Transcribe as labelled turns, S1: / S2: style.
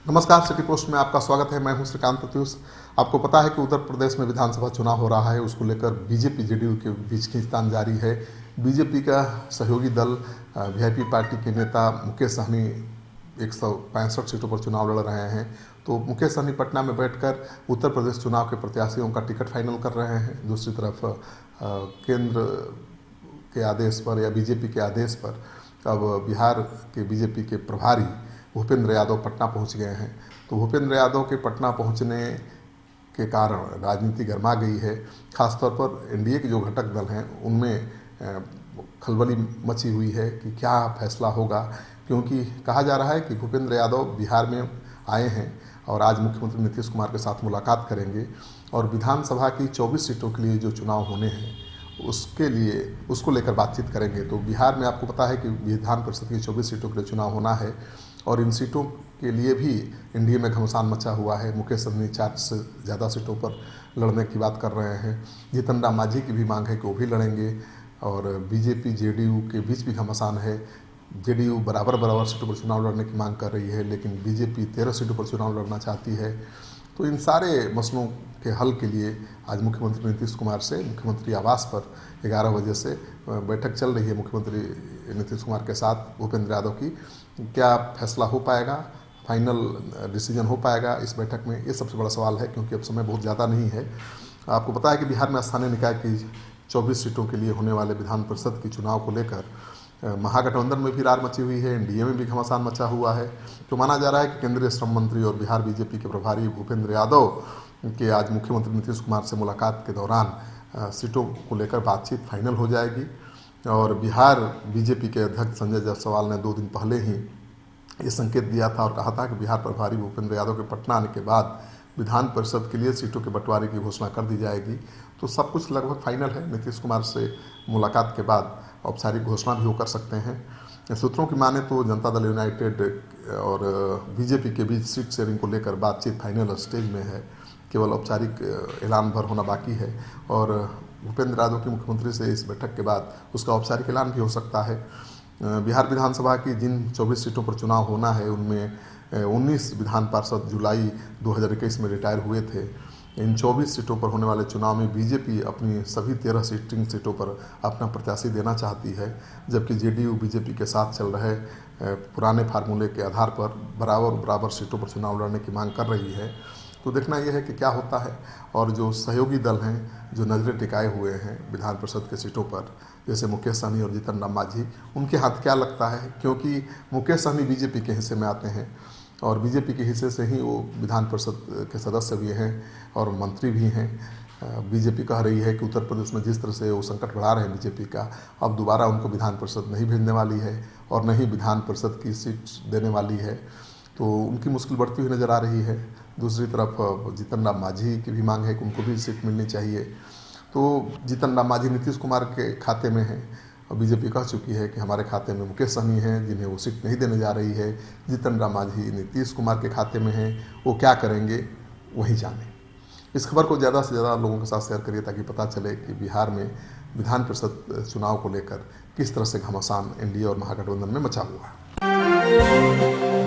S1: नमस्कार, city post में आपका स्वागत है। मैं हूं श्रीकांत प्रत्युष। आपको पता है कि उत्तर प्रदेश में विधानसभा चुनाव हो रहा है, उसको लेकर बीजेपी जेडीयू के बीच खींचतान जारी है। बीजेपी का सहयोगी दल वीआईपी पार्टी के नेता मुकेश सहनी 165 सीटों पर चुनाव लड़ रहे हैं। तो मुकेश सहनी पटना में बैठकर उत्तर प्रदेश चुनाव के प्रत्याशियों का टिकट फाइनल कर रहे हैं। दूसरी तरफ केंद्र के आदेश पर या बीजेपी के आदेश पर अब बिहार के बीजेपी के प्रभारी भूपेंद्र यादव पटना पहुंच गए हैं। तो भूपेंद्र यादव के पटना पहुंचने के कारण राजनीति गर्मा गई है। खासतौर पर एनडीए के जो घटक दल हैं उनमें खलबली मची हुई है कि क्या फैसला होगा, क्योंकि कहा जा रहा है कि भूपेंद्र यादव बिहार में आए हैं और आज मुख्यमंत्री नीतीश कुमार के साथ मुलाकात करेंगे और विधानसभा की 24 सीटों के लिए जो चुनाव होने हैं उसको लेकर बातचीत करेंगे। तो बिहार में आपको पता है कि विधान परिषद की 24 सीटों के लिए चुनाव होना है और इन सीटों के लिए भी एनडीए में घमासान मचा हुआ है। मुकेश सहनी 4 से ज़्यादा सीटों पर लड़ने की बात कर रहे हैं। जीतन राम मांझी की भी मांग है कि वो भी लड़ेंगे और बीजेपी जेडीयू के बीच भी घमासान है। जेडीयू बराबर सीटों पर चुनाव लड़ने की मांग कर रही है, लेकिन बीजेपी 13 सीटों पर चुनाव लड़ना चाहती है। तो इन सारे मसलों के हल के लिए आज मुख्यमंत्री नीतीश कुमार से मुख्यमंत्री आवास पर 11 बजे से बैठक चल रही है मुख्यमंत्री नीतीश कुमार के साथ भूपेंद्र यादव की। क्या फैसला हो पाएगा, फाइनल डिसीजन हो पाएगा इस बैठक में, ये सबसे बड़ा सवाल है, क्योंकि अब समय बहुत ज़्यादा नहीं है। आपको पता है कि बिहार में स्थानीय निकाय की 24 सीटों के लिए होने वाले विधान परिषद के चुनाव को लेकर महागठबंधन में भी रार मची हुई है, एनडीए में भी घमासान मचा हुआ है। तो माना जा रहा है कि केंद्रीय श्रम मंत्री और बिहार बीजेपी के प्रभारी भूपेंद्र यादव के आज मुख्यमंत्री नीतीश कुमार से मुलाकात के दौरान सीटों को लेकर बातचीत फाइनल हो जाएगी। और बिहार बीजेपी के अध्यक्ष संजय जायसवाल ने 2 दिन पहले ही ये संकेत दिया था और कहा था कि बिहार प्रभारी भूपेंद्र यादव के पटना आने के बाद विधान परिषद के लिए सीटों के बंटवारे की घोषणा कर दी जाएगी। तो सब कुछ लगभग फाइनल है। नीतीश कुमार से मुलाकात के बाद औपचारिक घोषणा भी हो कर सकते हैं। सूत्रों की माने तो जनता दल यूनाइटेड और बीजेपी के बीच सीट शेयरिंग को लेकर बातचीत फाइनल स्टेज में है, केवल औपचारिक ऐलान भर होना बाकी है और भूपेंद्र यादव की मुख्यमंत्री से इस बैठक के बाद उसका औपचारिक ऐलान भी हो सकता है। बिहार विधानसभा की जिन 24 सीटों पर चुनाव होना है उनमें 19 विधान पार्षद जुलाई 2021 में रिटायर हुए थे। इन 24 सीटों पर होने वाले चुनाव में बीजेपी अपनी सभी 13 सिटिंग सीटों पर अपना प्रत्याशी देना चाहती है, जबकि जेडीयू बीजेपी के साथ चल रहे पुराने फार्मूले के आधार पर बराबर सीटों पर चुनाव लड़ने की मांग कर रही है। तो देखना यह है कि क्या होता है। और जो सहयोगी दल हैं जो नजरें टिकाए हुए हैं विधान परिषद के सीटों पर, जैसे मुकेश सहनी और जीतन राम मांझी, उनके हाथ क्या लगता है, क्योंकि मुकेश सहनी बीजेपी के हिस्से में आते हैं और बीजेपी के हिस्से से ही वो विधान परिषद के सदस्य भी हैं और मंत्री भी हैं। बीजेपी कह रही है कि उत्तर प्रदेश में जिस तरह से वो संकट बढ़ा रहे हैं बीजेपी का, अब दोबारा उनको विधान परिषद नहीं भेजने वाली है और न ही विधान परिषद की सीट देने वाली है। तो उनकी मुश्किल बढ़ती हुई नज़र आ रही है। दूसरी तरफ जीतन राम मांझी की भी मांग है कि उनको भी सीट मिलनी चाहिए। तो जीतन राम मांझी नीतीश कुमार के खाते में है और बीजेपी कह चुकी है कि हमारे खाते में मुकेश सहनी हैं जिन्हें वो सीट नहीं देने जा रही है। जीतन राम मांझी नीतीश कुमार के खाते में हैं, वो क्या करेंगे वही जाने। इस खबर को ज़्यादा से ज़्यादा लोगों के साथ शेयर करिए ताकि पता चले कि बिहार में विधान परिषद चुनाव को लेकर किस तरह से घमासान एनडीए और महागठबंधन में मचा हुआ है।